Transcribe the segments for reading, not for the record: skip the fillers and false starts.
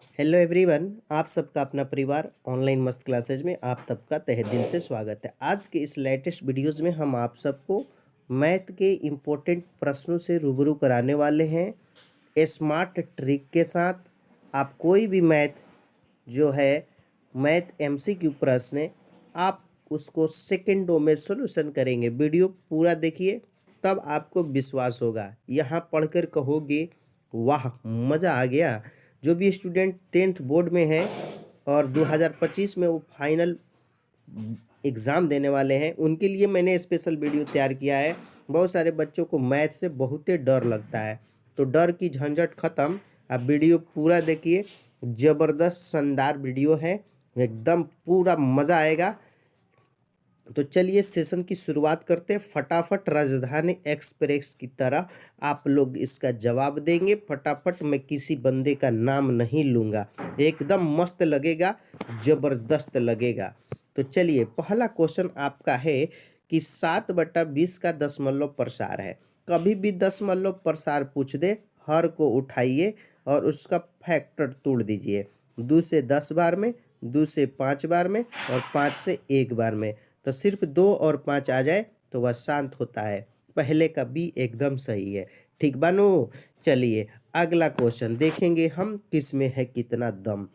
Hello everyone, आप सबका अपना परिवार ऑनलाइन मस्त क्लासेज में आप सबका तहे दिल से स्वागत है। आज के इस लेटेस्ट वीडियोज़ में हम आप सबको मैथ के इम्पोर्टेंट प्रश्नों से रूबरू कराने वाले हैं स्मार्ट ट्रिक के साथ। आप कोई भी जो है मैथ एमसीक्यू प्रश्न है, आप उसको सेकंडों में सॉल्यूशन करेंगे। वीडियो पूरा देखिए, तब आपको विश्वास होगा। यहाँ पढ़कर कहोगे वाह मज़ा आ गया। जो भी स्टूडेंट 10th बोर्ड में हैं और 2025 में वो फाइनल एग्ज़ाम देने वाले हैं, उनके लिए मैंने स्पेशल वीडियो तैयार किया है। बहुत सारे बच्चों को मैथ से बहुत ही डर लगता है, तो डर की झंझट ख़त्म। आप वीडियो पूरा देखिए, ज़बरदस्त शानदार वीडियो है, एकदम पूरा मज़ा आएगा। तो चलिए सेशन की शुरुआत करते हैं। फटाफट राजधानी एक्सप्रेस की तरह आप लोग इसका जवाब देंगे। फटाफट, मैं किसी बंदे का नाम नहीं लूँगा, एकदम मस्त लगेगा, ज़बरदस्त लगेगा। तो चलिए, पहला क्वेश्चन आपका है कि 7/20 का दशमलव प्रसार है। कभी भी दशमलव प्रसार पूछ दे, हर को उठाइए और उसका फैक्टर तोड़ दीजिए। 2 से 10 बार में, 2 से 5 बार में और 5 से 1 बार में। तो सिर्फ 2 और 5 आ जाए तो वह शांत होता है। पहले का बी एकदम सही है, ठीक बानो। चलिए अगला क्वेश्चन देखेंगे हम, किस में है कितना दम।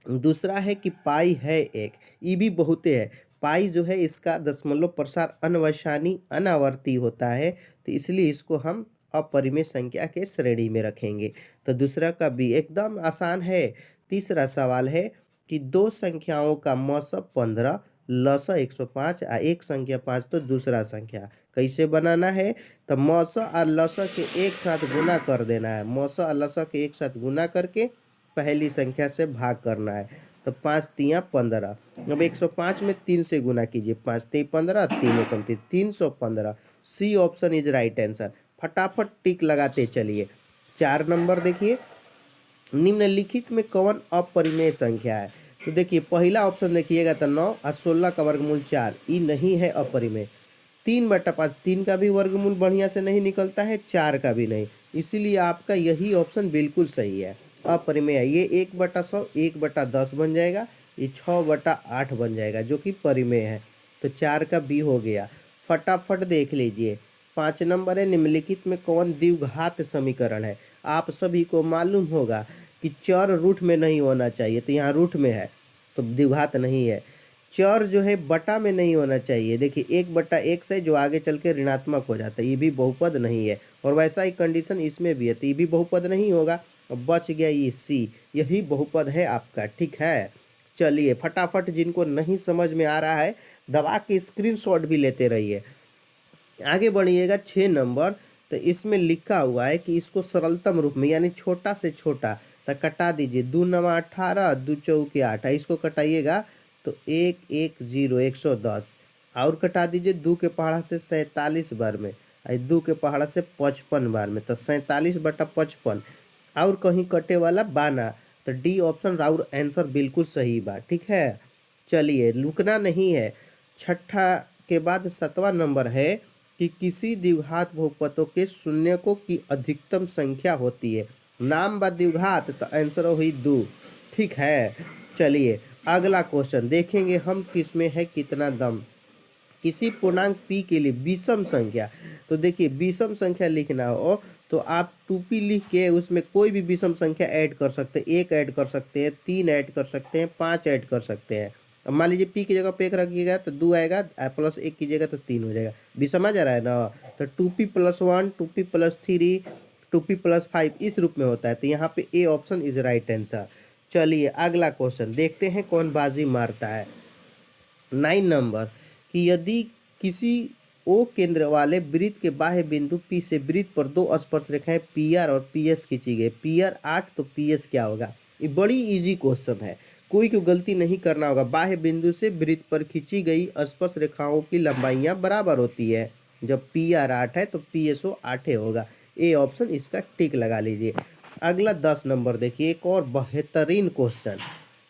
दूसरा है कि पाई है एक, ये भी बहुत है। पाई जो है इसका दशमलव प्रसार अनवसानी अनावर्ती होता है, तो इसलिए इसको हम अपरिमेय संख्या के श्रेणी में रखेंगे। तो दूसरा का भी एकदम आसान है। तीसरा सवाल है कि दो संख्याओं का मौसम 15, लसा 105 आ एक संख्या 5, तो दूसरा संख्या कैसे बनाना है। तो मौसा और लसा के एक साथ गुना कर देना है। मौसा और लसा के एक साथ गुना करके पहली संख्या से भाग करना है। तो 5 तिया 15। अब 105 में 3 से गुना कीजिए, 5 3 15, 3 एकम 3, 315। C option is right answer. फटाफट टिक लगाते चलिए। 4 नंबर देखिए, निम्नलिखित में कौन अपरिमेय संख्या है। तो देखिए पहला ऑप्शन देखिएगा तो 9 और 16 का वर्गमूल 4, ये नहीं है अपरिमेय। 3/5, 3 का भी वर्गमूल बढ़िया से नहीं निकलता है, 4 का भी नहीं, इसीलिए आपका यही ऑप्शन बिल्कुल सही है, अपरिमेय है। ये 1/100 1/10 बन जाएगा, ये 6/8 बन जाएगा जो कि परिमेय है। तो 4 का बी हो गया। फटाफट देख लीजिए। 5 नंबर है, निम्नलिखित में कौन द्विघात समीकरण है। आप सभी को मालूम होगा कि चर रूट में नहीं होना चाहिए, तो यहाँ रूट में है तो द्विघात नहीं है। चर जो है बटा में नहीं होना चाहिए। देखिए 1/x है जो आगे चल के ऋणात्मक हो जाता है, ये भी बहुपद नहीं है। और वैसा ही कंडीशन इसमें भी है, तो ये भी बहुपद नहीं होगा। अब बच गया ये सी, यही बहुपद है आपका, ठीक है। चलिए फटाफट, जिनको नहीं समझ में आ रहा है दबा के स्क्रीनशॉट भी लेते रहिए। आगे बढ़िएगा 6 नंबर। तो इसमें लिखा हुआ है कि इसको सरलतम रूप में यानी छोटा से छोटा तो कटा दीजिए। 2 9 18, 2 चौके 8, इसको कटाइएगा तो 1 1 0 110। और कटा दीजिए 2 के पहाड़ा से 47 बार में, 2 के पहाड़ा से 55 बार में, तो 47/55। और कहीं कटे वाला बाना, तो डी ऑप्शन राउर आंसर बिल्कुल सही बात, ठीक है। चलिए रुकना नहीं है। छठा के बाद 7वां नंबर है कि किसी द्विघात बहुपदों के शून्यकों की अधिकतम संख्या होती है। नाम बा द्विघात तो आंसर हुई 2, ठीक है। चलिए अगला क्वेश्चन देखेंगे हम, किस में है कितना दम। किसी पूर्णांक p के लिए विषम संख्या, तो देखिए विषम संख्या लिखना हो तो आप 2p लिख के उसमें कोई भी विषम संख्या ऐड कर सकते हैं। 1 ऐड कर सकते हैं, 3 ऐड कर सकते हैं, 5 ऐड कर सकते हैं। अब मान लीजिए p की जगह पे 1 रखिएगा तो 2 आएगा, +1 कीजिएगा तो 3 हो जाएगा। भी समझ आ रहा है ना। तो 2p + 1, 2p + 3, 2p + 5 इस रूप में होता है। तो यहाँ पे A option is right answer. चलिए अगला क्वेश्चन देखते हैं कौन बाजी मारता है। 9 नंबर कि यदि किसी ओ केंद्र वाले वृत्त के बाह्य बिंदु P से वृत्त पर 2 स्पर्श रेखाएं PR और PS खींची गई। PR 8 तो PS क्या होगा। ये बड़ी इजी क्वेश्चन है, कोई को गलती नहीं करना होगा। बाह्य बिंदु से वृत्त पर खींची गई स्पर्श रेखाओं की लंबाइयां बराबर होती है। जब PR 8 है तो PSO 8 होगा। ए ऑप्शन इसका टिक लगा लीजिए। अगला 10 नंबर देखिए, एक और बेहतरीन क्वेश्चन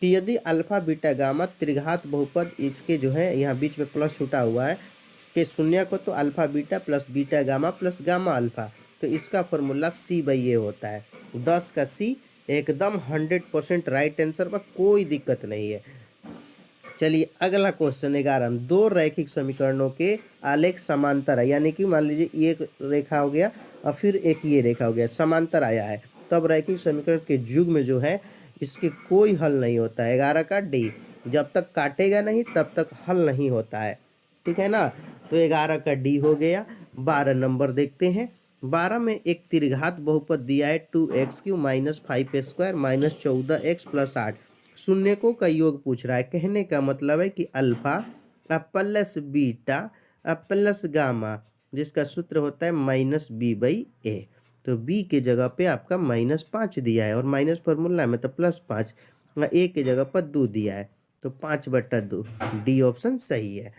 कि यदि अल्फा बीटा गामा त्रिघात बहुपद, इसके जो है यहाँ बीच में प्लस छूटा हुआ है कि शून्य को तो alpha beta plus beta gamma plus gamma alpha, तो इसका फॉर्मूला C/A होता है। 10 का C एकदम 100% राइट आंसर, पर कोई दिक्कत नहीं है। चलिए अगला क्वेश्चन 11, दो रैखिक समीकरणों के आलेख समांतर है, यानी कि मान लीजिए ये एक रेखा हो गया और फिर एक ये रेखा हो गया, समांतर आया है, तब रैखिक समीकरण के युग्म जो है इसके कोई हल नहीं होता है। 11 का डी, जब तक काटेगा नहीं तब तक हल नहीं होता है, ठीक है ना। तो 11 का डी हो गया। 12 नंबर देखते हैं। 12 में एक त्रिघात बहुपद दिया है 2x³ minus 5² minus 14x plus 8, शून्यकों का योग पूछ रहा है। कहने का मतलब है कि alpha plus beta plus gamma, जिसका सूत्र होता है -b/a। तो b के जगह पे आपका -5 दिया है और माइनस फॉर्मूला में तो +5, a के जगह पर 2 दिया है, तो 5/2, डी ऑप्शन सही है।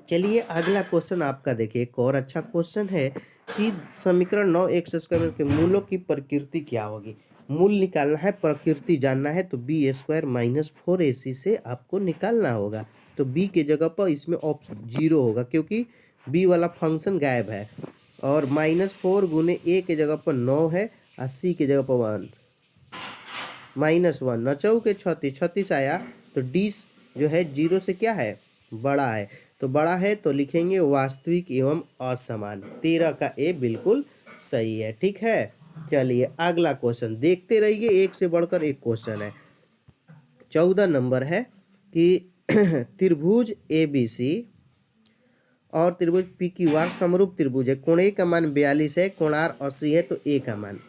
चलिए अगला क्वेश्चन आपका देखिए, एक और अच्छा क्वेश्चन है कि समीकरण 9x² के मूलों की प्रकृति क्या होगी। मूल निकालना है, प्रकृति जानना है, तो b² माइनस 4ac से आपको निकालना होगा। तो b के जगह पर इसमें ऑप्शन 0 होगा, क्योंकि b वाला फंक्शन गायब है। और -4 गुने a के जगह पर 9 है और c के जगह पर 1, -1, 9 के 36, 36 आया। तो d जो है 0 से क्या है, बड़ा है। तो बड़ा है तो लिखेंगे वास्तविक एवं असमान। 13 का ए बिल्कुल सही है, ठीक है। चलिए अगला क्वेश्चन देखते रहिए, एक से बढ़कर एक क्वेश्चन है। 14 नंबर है कि त्रिभुज ABC और त्रिभुज PQR समरूप त्रिभुज है। कोण ए का मान 42 है, कोण R 80 है, तो ए का मान,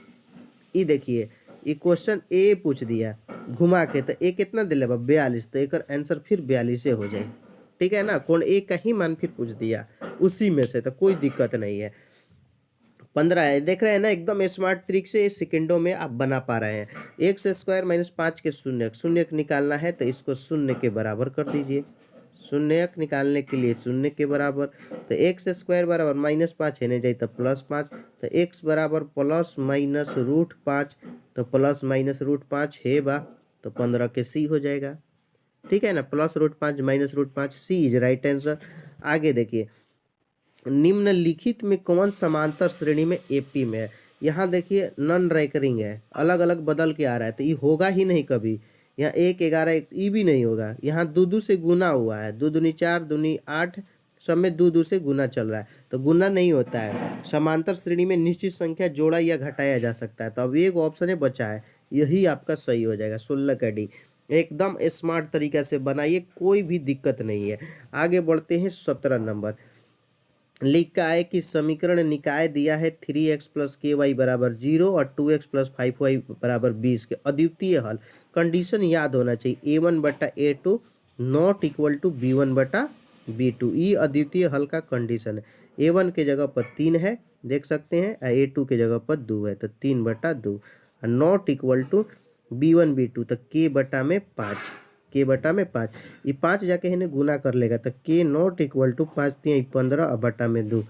ये देखिए ये क्वेश्चन ए पूछ दिया घुमा के, तो ए कितना दिले 42, तो एक आंसर फिर 42 हो जाए, ठीक है ना। कोण ए का ही मान फिर पूछ दिया उसी में से, तो कोई दिक्कत नहीं है। 15 है, देख रहे हैं ना, एकदम स्मार्ट ट्रिक से सेकंडों में आप बना पा रहे हैं। x² माइनस 5 के शून्य निकालना है, तो इसको शून्य के बराबर कर दीजिए। शून्य निकालने के लिए शून्य के बराबर, तो x² बराबर -5 है, नहीं जाए तो +5, तो x बराबर ±√5, तो ±√5 है बा, तो 15 के सी हो जाएगा, ठीक है ना। +√5 -√5, सी इज राइट आंसर। आगे देखिए, निम्नलिखित में कौन समांतर श्रेणी में एपी में है। यहाँ देखिए नॉन रेकरिंग है, अलग अलग बदल के आ रहा है, तो ये होगा ही नहीं कभी। यहाँ 1 11 ये भी नहीं होगा। यहाँ 2 से गुना हुआ है, 2 दूनी 4, दूनी 8, सब में 2 से गुना चल रहा है, तो गुना नहीं होता है। समांतर श्रेणी में निश्चित संख्या जोड़ा या घटाया जा सकता है, तो अब एक ऑप्शन है बचा है, यही आपका सही हो जाएगा। 16 का डी, एकदम स्मार्ट तरीका से बनाइए, कोई भी दिक्कत नहीं है। आगे बढ़ते हैं। 17 नंबर लिखा है कि समीकरण निकाय दिया है 3x + ky बराबर 0 और 2x + 5y बराबर 20 के अद्वितीय हल। कंडीशन याद होना चाहिए, a1/a2 not equal to b1/b2, ये अद्वितीय हल का कंडीशन है। a1 के जगह पर 3 है, देख सकते हैं, a2 के जगह पर 2 है, तो 3/2, नॉट इक्वल टू b1b2, तो k/5, k/5, ये 5 जाके है गुना कर लेगा, तो k नॉट इक्वल टू 5 3 15 बटा में 2,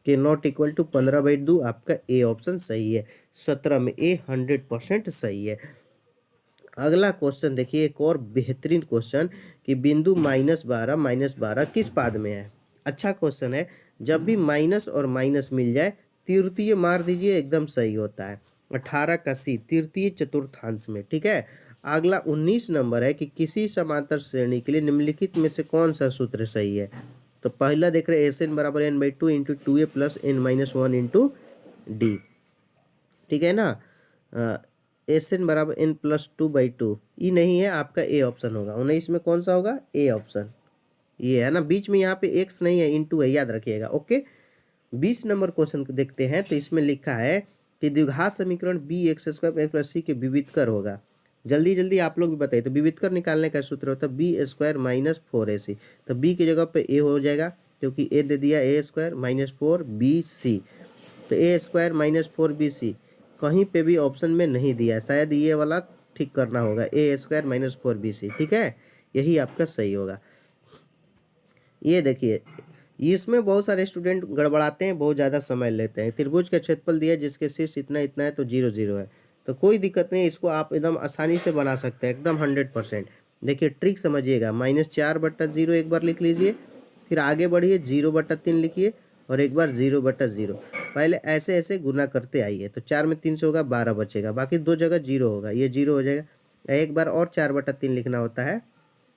k नॉट इक्वल टू 15/2, आपका ए ऑप्शन सही है। 17 में ए 100% सही है। अगला क्वेश्चन देखिए, एक और बेहतरीन क्वेश्चन कि बिंदु -12 किस पाद में है। अच्छा क्वेश्चन है, जब भी माइनस और माइनस मिल जाए तृतीय मार दीजिए, एकदम सही होता है। 18 का सी, तृतीय चतुर्थांश में, ठीक है। अगला 19 नंबर है कि किसी समांतर श्रेणी के लिए निम्नलिखित में से कौन सा सूत्र सही है। तो पहला देख रहे हैं, SN बराबर n/2 × 2a + n-1 × d, ठीक है ना। SN बराबर n + 2/2, ये नहीं है, आपका ए ऑप्शन होगा। 19 में कौन सा होगा, ए ऑप्शन, ये है ना। बीच में यहाँ पे x नहीं है, इंटू है, याद रखिएगा, ओके। 20 नंबर क्वेश्चन को देखते हैं, तो इसमें लिखा है कि द्विघात समीकरण bx² + c के विविधकर होगा। जल्दी जल्दी आप लोग भी बताइए, तो विविधकर निकालने का सूत्र होता है b² - 4ac, तो b की जगह पे a हो जाएगा, क्योंकि a दे दिया, a² - 4bc, तो a² - 4bc कहीं पे भी ऑप्शन में नहीं दिया है, शायद ये वाला ठीक करना होगा, a² - 4bc, ठीक है, यही आपका सही होगा। ये देखिए, इसमें बहुत सारे स्टूडेंट गड़बड़ाते हैं, बहुत ज़्यादा समय लेते हैं। त्रिभुज का क्षेत्रफल दिया जिसके शीर्ष इतना इतना है, तो 0 0 है, तो कोई दिक्कत नहीं, इसको आप एकदम आसानी से बना सकते हैं, एकदम 100%। देखिए ट्रिक समझिएगा, -4/0 एक बार लिख लीजिए, फिर आगे बढ़िए 0/3 लिखिए, और एक बार 0/0। पहले ऐसे ऐसे गुना करते आइए। तो 4 में 3 से होगा 12 बचेगा, बाकी 2 जगह 0 होगा, ये 0 हो जाएगा। एक बार और 4/3 लिखना होता है,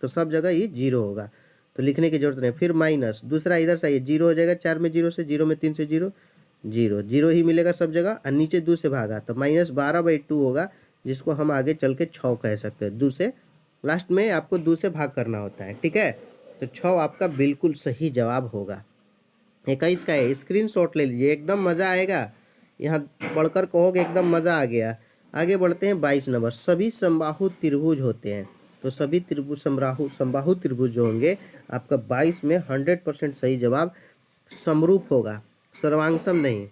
तो सब जगह ये 0 होगा, तो लिखने की जरूरत नहीं। फिर माइनस दूसरा इधर से ये 0 हो जाएगा, 4 में 0 से, 0 में 3 से 0, 0 0 ही मिलेगा सब जगह। और नीचे 2 से भागा तो -12/2 होगा, जिसको हम आगे चल के 6 कह सकते हैं। 2 से लास्ट में आपको 2 से भाग करना होता है, ठीक है। तो 6 आपका बिल्कुल सही जवाब होगा। 21 का है, स्क्रीनशॉट ले लीजिए, एकदम मज़ा आएगा। यहाँ पढ़कर कहोगे एकदम मज़ा आ गया। आगे बढ़ते हैं 22 नंबर। सभी समबाहु त्रिभुज होते हैं, तो सभी त्रिभुज समबाहु त्रिभुज जो होंगे आपका 22 में 100% सही जवाब समरूप होगा, सर्वांगसम नहीं।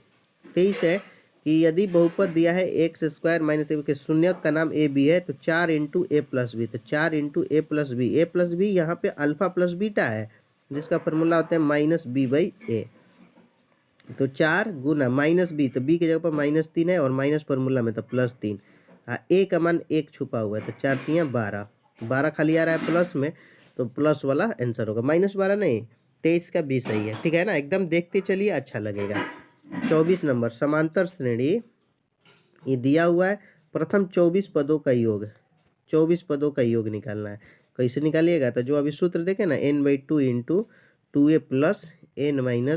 23 है कि यदि बहुपद दिया है x² - a के शून्य का नाम ए बी है, तो 4 × a + b, तो 4 × a + b यहाँ पे अल्फा प्लस बीटा है, जिसका फॉर्मूला होता है -b/a। तो 4 गुना -b, तो b की जगह पर -3 है, और माइनस फॉर्मूला में तो +3। हाँ, a का मान 1 छुपा हुआ है, तो 4 × 3 = 12, 12 खाली आ रहा है प्लस में, तो प्लस वाला आंसर होगा। -12 नहीं, 23 का b सही है, ठीक है ना। एकदम देखते चलिए, अच्छा लगेगा। 24 नंबर। समांतर श्रेणी, ये दिया हुआ है प्रथम 24 पदों का योग, 24 पदों का योग निकालना है। कैसे निकालिएगा, तो जो अभी सूत्र देखे ना, n/2 × 2a + n - 1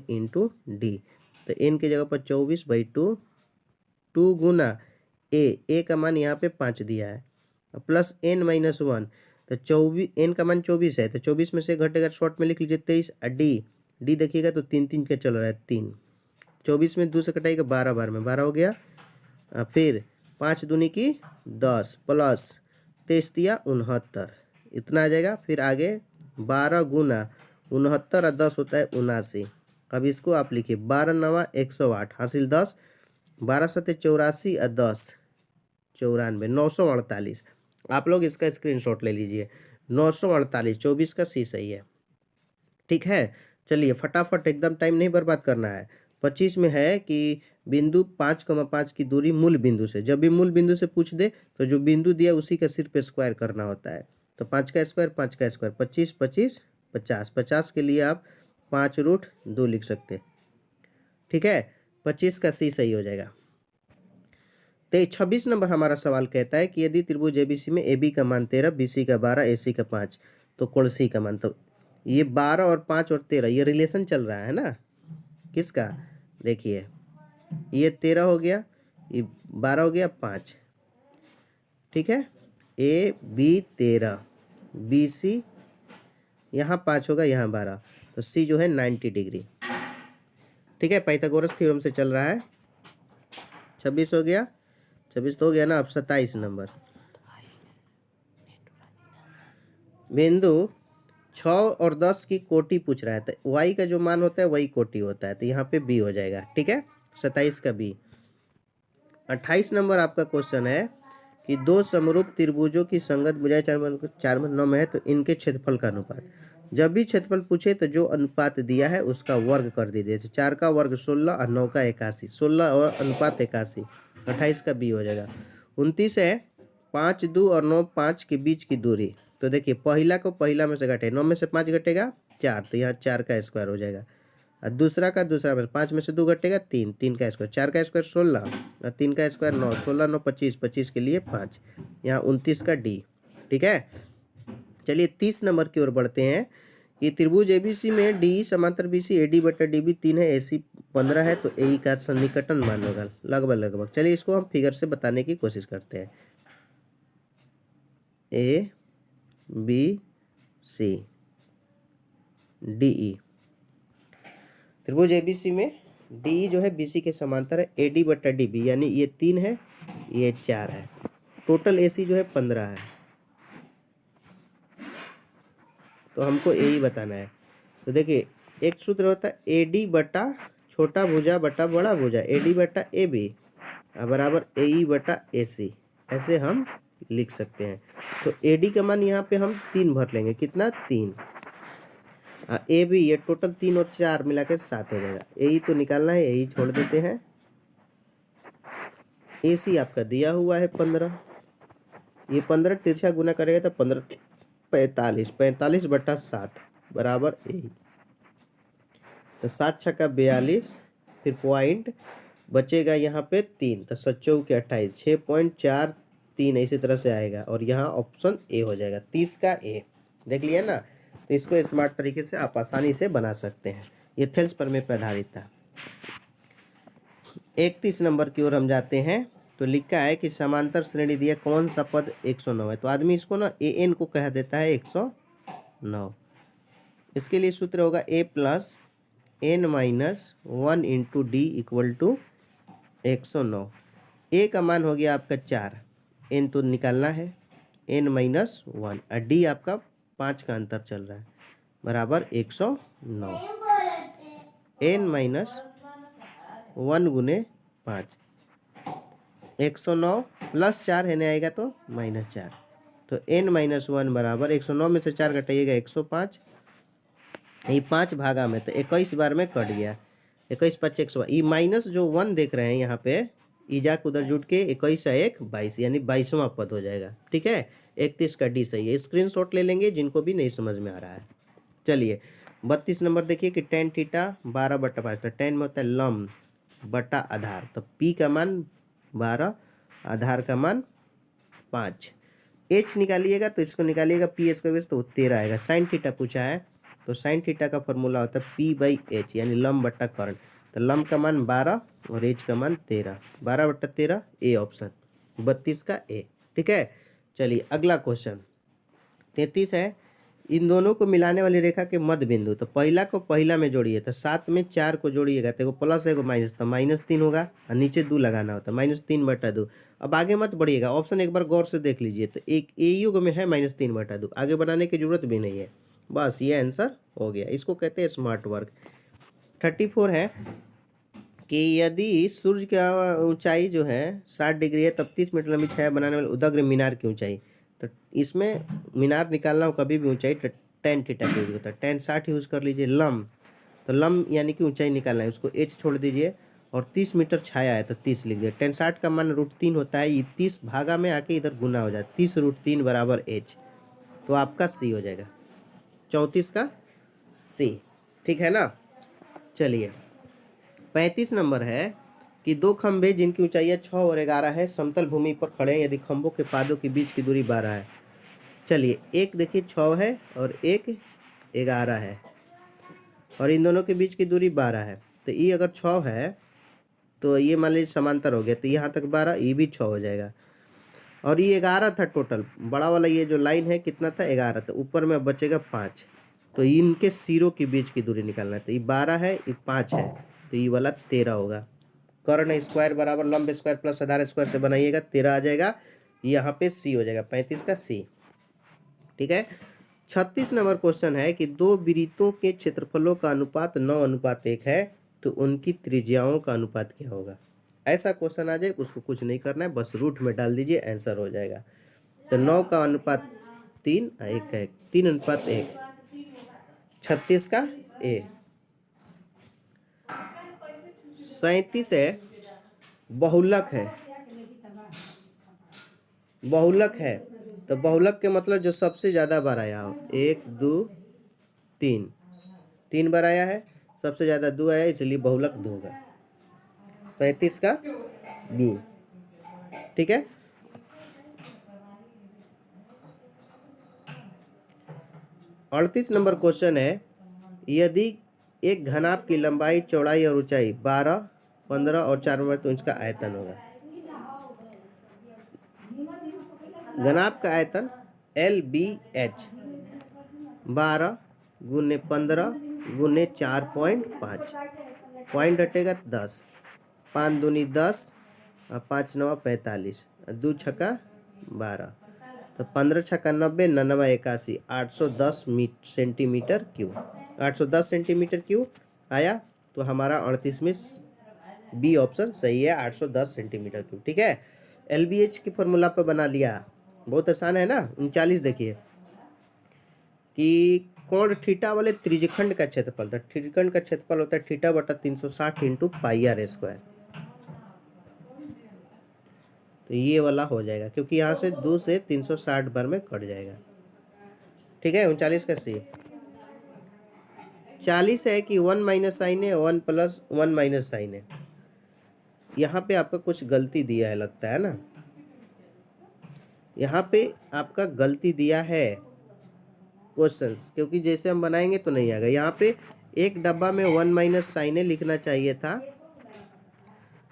× d, तो n की जगह पर 24/2, 2 गुना a का मान यहाँ पे 5 दिया है, प्लस n - 1, तो 24, n का मान 24 है, तो 24 में से घटेगा, शॉर्ट में लिख लीजिए 23। d देखिएगा तो 3 3 का चल रहा है, 3, 24 में 2 से कटाएगा, 12 बार में 12 हो गया। फिर 5 दूनी की 10 प्लस 23 × 69, इतना आ जाएगा। फिर आगे 12 गुना 69 और 10 होता है 79। अब इसको आप लिखिए 12 × 9 = 108, हासिल 10, 12 × 7 = 84 और 10 94, 948। आप लोग इसका स्क्रीनशॉट ले लीजिए, 948, 24 का सी सही है, ठीक है। चलिए फटाफट, एकदम टाइम नहीं बर्बाद करना है। 25 में है कि बिंदु 5,5 की दूरी मूल बिंदु से, जब भी मूल बिंदु से पूछ दे तो जो बिंदु दिया उसी का सिर्फ स्क्वायर करना होता है। तो 5 का स्क्वायर 5 का स्क्वायर 25, 25 50, 50 के लिए आप 5√2 लिख सकते, ठीक है। 25 का सी सही हो जाएगा। तो 26 नंबर हमारा सवाल कहता है कि यदि त्रिभुज एबीसी में ए बी का मान 13, बी सी का 12, ए सी का 5, तो कोण सी का मान, तो ये 12 और 5 और 13 ये रिलेशन चल रहा है ना, किसका, देखिए ये 13 हो गया, ये 12 हो गया, 5, ठीक है। ए बी 13, बी सी यहाँ 5 होगा, यहाँ 12, तो सी जो है 90 डिग्री, ठीक है। पाइथागोरस थ्योरम से चल रहा है। 26 हो गया, 26 तो हो गया ना। अब 27 नंबर। बिंदु 6 और 10 की कोटि पूछ रहा है, तो y का जो मान होता है वही कोटि होता है, तो यहाँ पे b हो जाएगा, ठीक है। 27 का b। 28 नंबर आपका क्वेश्चन है कि दो समरूप त्रिभुजों की संगत भुजाएं 4/9 में है, तो इनके क्षेत्रफल का अनुपात। जब भी क्षेत्रफल पूछे तो जो अनुपात दिया है उसका वर्ग कर दीजिए। तो 4 का वर्ग 16 और 9 का 81, 16 और अनुपात 81, 28 का b हो जाएगा। 29 है 5, 2 और 9, 5 के बीच की दूरी। तो देखिए पहला को पहला में से घटे, 9 में से 5 घटेगा 4, तो यहाँ 4 का स्क्वायर हो जाएगा। और दूसरा का दूसरा में 5 में से 2 घटेगा 3, 3 का स्क्वायर, 4 का स्क्वायर 16 और 3 का स्क्वायर 9, 16 9 25, 25 के लिए 5, यहाँ 29 का डी, ठीक है। चलिए 30 नंबर की ओर बढ़ते हैं कि त्रिभुज एबीसी में डी समांतर बीसी, AD/DB 3 है, AC 15 है, तो AE का सन्निकटन मान होगा लगभग लगभग। चलिए इसको हम फिगर से बताने की कोशिश करते हैं। ABC DE, त्रिभुज एबीसी में DE जो है BC के समांतर है, AD/DB यानी ये 3 है, ये 4 है, टोटल AC जो है 15 है, तो हमको AE बताना है। तो देखिए एक सूत्र होता है AD/ छोटा भुजा बटा बड़ा भुजा, AD/AB बराबर AE/AC, ऐसे हम लिख सकते हैं। तो AD का मान यहाँ पे हम 3 भर लेंगे, कितना 3, AB ये टोटल 3 और 4 मिला के 7 हो जाएगा। AE तो निकालना है, AE छोड़ देते हैं। AC आपका दिया हुआ है 15, ये 15 तिरछा गुना करेगा तो 15 45, 45/7 बराबर AE। तो 7 छक्का 42, फिर पॉइंट बचेगा यहाँ पे 3, तो 7 चौके 28, 6.43 इसी तरह से आएगा और यहाँ ऑप्शन ए हो जाएगा, 30 का ए। देख लिया ना। तो इसको स्मार्ट तरीके से आप आसानी से बना सकते हैं। ये थेल्स प्रमेय पर आधारित था। 31 नंबर की ओर हम जाते हैं। तो लिखा है कि समांतर श्रेणी दिया कौन सा पद 109 है। तो आदमी इसको ना ए एन को कह देता है 109। इसके लिए सूत्र होगा A plus N minus 1 into D equal to 109। A का मान हो गया आपका 4, एन तो निकालना है, एन माइनस 1 और डी आपका 5 का अंतर चल रहा है बराबर 109। एन माइनस 1 गुने 5, 109 प्लस 4 है, नहीं आएगा तो -4। तो n माइनस 1 बराबर 109 में से 4 घटाइएगा 105, ये 5 भागा में तो 21 बार में कट गया, 21 5 100। ये माइनस जो 1 देख रहे हैं यहाँ पे, ई जाक उधर जुट के 21 1 22 यानी 22वां पद हो जाएगा। ठीक है, 31 का डी सही है। स्क्रीनशॉट ले लेंगे जिनको भी नहीं समझ में आ रहा है। चलिए 32 नंबर देखिए कि tan थीटा 12/5, तो tan में होता है लंब बटा आधार, तो p का मान 12, आधार का मान 5। h निकालिएगा तो इसको निकालिएगा p स्क्वायर तो 13 आएगा। साइन थीटा पूछा है, तो साइन थीटा का फॉर्मूला होता है p/h यानी लंब बट्टा कर्ण। तो लंब का मान 12 और h का मान 13, 12/13 ए ऑप्शन, 32 का ए। ठीक है, चलिए अगला क्वेश्चन 33 है। इन दोनों को मिलाने वाली रेखा के मध्य बिंदु, तो पहला को पहला में जोड़िए, तो 7 में 4 को जोड़िएगा तो एगो प्लस एगो माइनस, तो -3 होगा और नीचे 2 लगाना होता है, -3/2। अब आगे मत बढ़िएगा, ऑप्शन एक बार गौर से देख लीजिए, तो एक ए युग में है -3/2, आगे बढ़ाने की जरूरत भी नहीं है, बस ये आंसर हो गया। इसको कहते हैं स्मार्ट वर्क। 34 है कि यदि सूर्य का ऊंचाई जो है 60 डिग्री है, तब 30 मीटर लंबी छाया बनाने वाले उदग्र मीनार की ऊंचाई, तो इसमें मीनार निकालना हो कभी भी ऊंचाई तो tan थीटा का यूज होता है। tan 60 यूज़ कर लीजिए। लंब, तो लंब यानी कि ऊंचाई निकालना है, उसको h छोड़ दीजिए और 30 मीटर छाया है तो 30 लिख दिया। tan 60 का मान √3 होता है, ये 30 भागा में आके इधर गुना हो जाए, 30√3 बराबर h, तो आपका सी हो जाएगा, 34 का सी। ठीक है ना। चलिए 35 नंबर है कि दो खंभे जिनकी ऊंचाइयाँ 6 और 11 है समतल भूमि पर खड़े हैं, यदि खंभों के पादों के बीच की दूरी 12 है। चलिए एक देखिए 6 है और एक 11 है और इन दोनों के बीच की दूरी 12 है, तो ये अगर 6 है तो ये मान लीजिए समांतर हो गया, तो यहाँ तक 12, ये भी 6 हो जाएगा। और ये 11 था टोटल, बड़ा वाला ये जो लाइन है कितना था 11, तो ऊपर में बचेगा 5, तो इनके सिरों के बीच की दूरी निकालना है, तो ये 12 है, ये 5 है, तो ये वाला 13 होगा। कर्ण स्क्वायर बराबर लंब स्क्वायर प्लस आधार स्क्वायर से बनाइएगा, 13 आ जाएगा, यहाँ पे सी हो जाएगा, 35 का सी। ठीक है। 36 नंबर क्वेश्चन है कि दो वृत्तों के क्षेत्रफलों का अनुपात 9:1 है, तो उनकी त्रिज्याओं का अनुपात क्या होगा। ऐसा क्वेश्चन आ जाए उसको कुछ नहीं करना है, बस रूट में डाल दीजिए, आंसर हो जाएगा। तो 9 का अनुपात 3, 1 का 1, 3:1, 36 का ए। 37 है बहुलक है, बहुलक है, तो बहुलक के मतलब जो सबसे ज़्यादा बार आया हो, 1 2 3, 3 बार आया है, सबसे ज़्यादा 2 आया, इसलिए बहुलक 2 होगा, 37 का बी। ठीक है। अड़तीस नंबर क्वेश्चन है, यदि एक घनाभ की लंबाई चौड़ाई और ऊंचाई 12 15 और 4 मीटर, तो इसका आयतन होगा। घनाभ का आयतन LBH 12 गुने 15 गुने 4.5, पॉइंट हटेगा 10, 5 दूनी 10 और 5 9 45, 2 छक्का 12, तो 15 छक्का 90, 99 81, 810 सेंटीमीटर क्यूब, 810 सेंटीमीटर क्यूब आया, तो हमारा 38 में बी ऑप्शन सही है, 810 सेंटीमीटर क्यूब। ठीक है, LBH की फॉर्मूला पर बना लिया, बहुत आसान है ना। 39 देखिए कि कोण थीटा वाले त्रिज्यखंड का क्षेत्रफल, तो त्रिज्यखंड का क्षेत्रफल होता है थीटा बटा 360 इंटू πr², तो ये वाला हो जाएगा, क्योंकि यहाँ से 2 से 360 बार में कट जाएगा। ठीक है, 39 का सी। 40 है कि 1 माइनस साइन है, 1 प्लस 1 माइनस साइन है। यहाँ पे आपका कुछ गलती दिया है लगता है ना, यहाँ पे आपका गलती दिया है क्वेश्चंस, क्योंकि जैसे हम बनाएंगे तो नहीं आएगा। यहाँ पे एक डब्बा में 1 माइनस साइन है लिखना चाहिए था,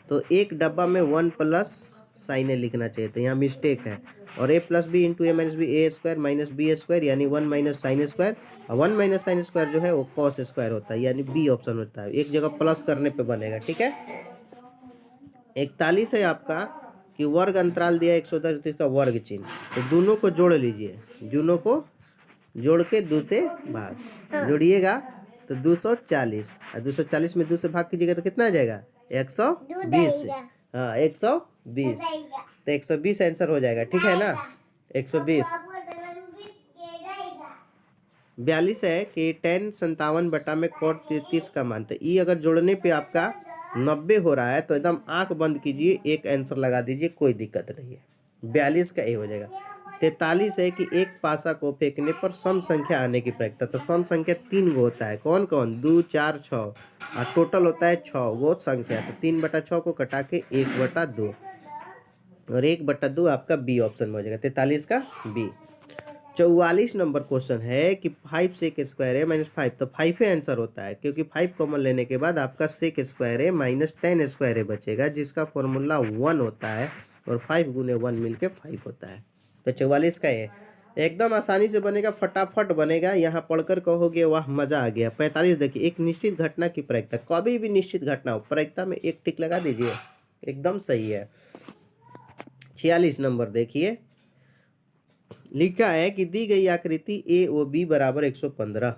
तो एक डब्बा में 1 प्लस साइन है लिखना चाहिए था, यहाँ मिस्टेक है। और ए प्लस बी इंटू ए माइनस बी, ए स्क्वायर माइनस बी स्क्वायर, यानी 1 माइनस साइन स्क्वायर। और 1 माइनस साइन स्क्वायर जो है वो कॉस स्क्वायर होता है, यानी बी ऑप्शन होता है, एक जगह प्लस करने पे बनेगा। ठीक है। 41 है आपका कि वर्ग अंतराल दिया 110 का वर्ग चिन्ह, तो दोनों को जोड़ लीजिए, दोनों को जोड़ के 2 से भाग जोड़िएगा तो 240, और 240 में 2 से भाग कीजिएगा तो कितना आ जाएगा 120। हाँ 120, तो 120 आंसर हो जाएगा। ठीक है ना, 120। 42 है कि tan 57 बटा में cot 33 का मान, तो ये अगर जोड़ने पे आपका 90 हो रहा है तो एकदम आंख बंद कीजिए, एक आंसर लगा दीजिए, कोई दिक्कत नहीं है। 42 का ए हो जाएगा। 43 है कि एक पासा को फेंकने पर सम संख्या आने की प्रयत्नता, तो सम संख्या 3 गो होता है, कौन कौन, 2 4 6, और टोटल होता है 6 वो संख्या, तो 3/6 को कटा के 1/2, और 1/2 आपका बी ऑप्शन में हो जाएगा, 43 का बी। 44 नंबर क्वेश्चन है कि 5 सेक स्क्वायर है माइनस 5, तो 5 ही आंसर होता है, क्योंकि 5 कॉमन लेने के बाद आपका सेक स्क्वायर है माइनस 10 स्क्वायर है बचेगा, जिसका फॉर्मूला 1 होता है, और 5 गुने 1 मिलके 5 होता है। तो 44 का ये एकदम आसानी से बनेगा, फटाफट बनेगा, यहाँ पढ़कर कहोगे वाह मजा आ गया। 45 देखिए, एक निश्चित घटना की प्रायिकता, कभी भी निश्चित घटना हो प्रायिकता में एक टिक लगा दीजिए, एकदम सही है। 46 नंबर देखिए, लिखा है कि दी गई आकृति ए ओ बी बराबर 115,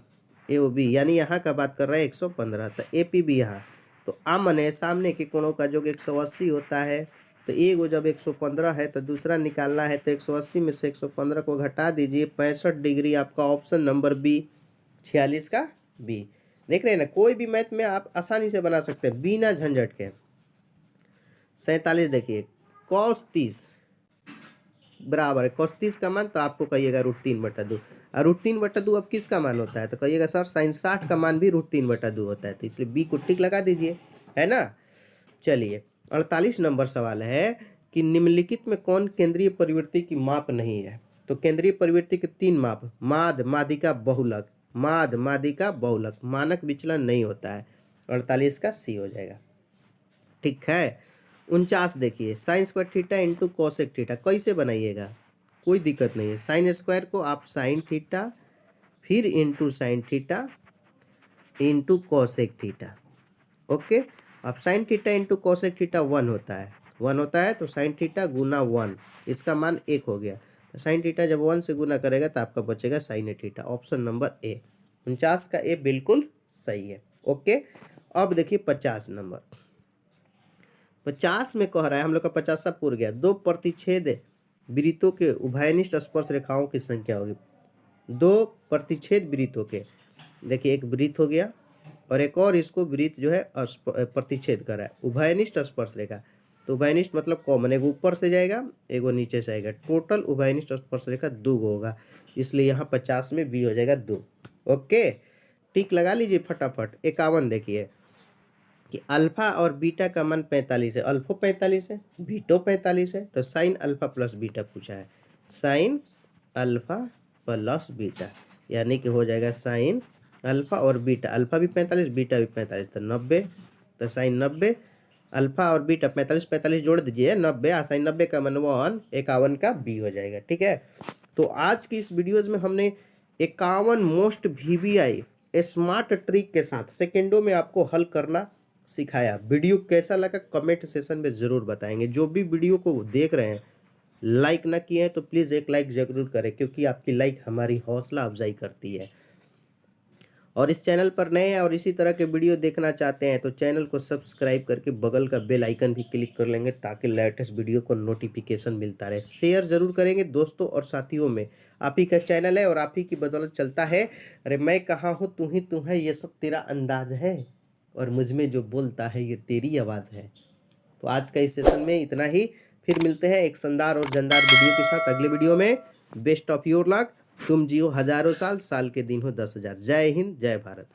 ए ओ बी यानी यहाँ का बात कर रहा है 115, तो ए पी बी यहाँ, तो आमने सामने के कोणों का योग 180 होता है, तो एक जब 115 है तो दूसरा निकालना है, तो 180 में से 115 को घटा दीजिए, 65 डिग्री आपका ऑप्शन नंबर बी, 46 का बी। देख रहे हैं ना, कोई भी मैथ में आप आसानी से बना सकते हैं बिना झंझट के। 47 देखिए, cos 30 बराबर है, cos 30 का मान तो आपको कहिएगा √3/2, और √3/2 अब किसका मान होता है, तो कहिएगा सर sin 60 का मान भी √3/2 होता है, तो इसलिए बी को टिक लगा दीजिए, है ना। चलिए 48 नंबर सवाल है कि निम्नलिखित में कौन केंद्रीय प्रवृत्ति की माप नहीं है, तो केंद्रीय प्रवृत्ति के 3 माप, माद मादिका बहुलक, माद मादिका बहुलक, मानक विचलन नहीं होता है, 48 का सी हो जाएगा। ठीक है। 49 देखिए, sine square theta into cosec theta कैसे बनाइएगा, कोई दिक्कत नहीं है, साइन स्क्वायर को आप साइन थीटा फिर into sine theta into cosec theta, okay. अब sine theta into cosec theta 1 होता है, 1 होता है, तो साइन थीटा गुना 1, इसका मान 1 हो गया, तो साइन थीटा जब 1 से गुना करेगा तो आपका बचेगा sine theta, option number A, 49 का ए बिल्कुल सही है, ओके। अब देखिए 50 नंबर, 50 में कह रहा है, हम लोग का 50 पूर गया, 2 प्रतिच्छेद वृत्तों के उभयनिष्ठ स्पर्श रेखाओं की संख्या होगी, 2 प्रतिच्छेद वृत्तों के, देखिए एक वृत्त हो गया और एक और इसको वृत्त जो है प्रतिच्छेद कर रहा है, उभयनिष्ठ स्पर्श रेखा, तो उभयनिष्ठ मतलब कॉमन, एगो ऊपर से जाएगा एगो नीचे से आएगा, टोटल उभयनिष्ठ स्पर्श रेखा 2 होगा, इसलिए यहाँ 50 में बी हो जाएगा 2, ओके। टिक लगा लीजिए फटाफट। 51 देखिए कि अल्फा और बीटा का मान 45 है, अल्फो 45 है, बीटो 45 है, तो साइन अल्फा प्लस बीटा पूछा है, साइन अल्फा प्लस बीटा, यानी कि हो जाएगा साइन अल्फा और बीटा, अल्फा भी 45 बीटा भी 45, तो 90, तो साइन 90, अल्फा और बीटा 45 45 जोड़ दीजिए 90, साइन 90 का मान 1, 51 का बी हो जाएगा। ठीक है। तो आज की इस वीडियोज में हमने 51 मोस्ट VBI स्मार्ट ट्रिक के साथ सेकेंडों में आपको हल करना सिखाया। वीडियो कैसा लगा कमेंट सेशन में ज़रूर बताएंगे। जो भी वीडियो को देख रहे हैं लाइक ना किए हैं तो प्लीज़ एक लाइक ज़रूर करें, क्योंकि आपकी लाइक हमारी हौसला अफजाई करती है। और इस चैनल पर नए हैं और इसी तरह के वीडियो देखना चाहते हैं तो चैनल को सब्सक्राइब करके बगल का बेल आइकन भी क्लिक कर लेंगे, ताकि लेटेस्ट वीडियो को नोटिफिकेशन मिलता रहे। शेयर ज़रूर करेंगे दोस्तों और साथियों में। आप ही का चैनल है और आप ही की बदौलत चलता है। अरे मैं कहाँ हूँ तू है, ये सब तेरा अंदाज है, और मुझ में जो बोलता है ये तेरी आवाज़ है। तो आज का इस सेशन में इतना ही, फिर मिलते हैं एक शानदार और जानदार वीडियो के साथ अगले वीडियो में। Best of your luck. तुम जियो हजारों साल, साल के दिन हो 10,000। जय हिंद, जय भारत।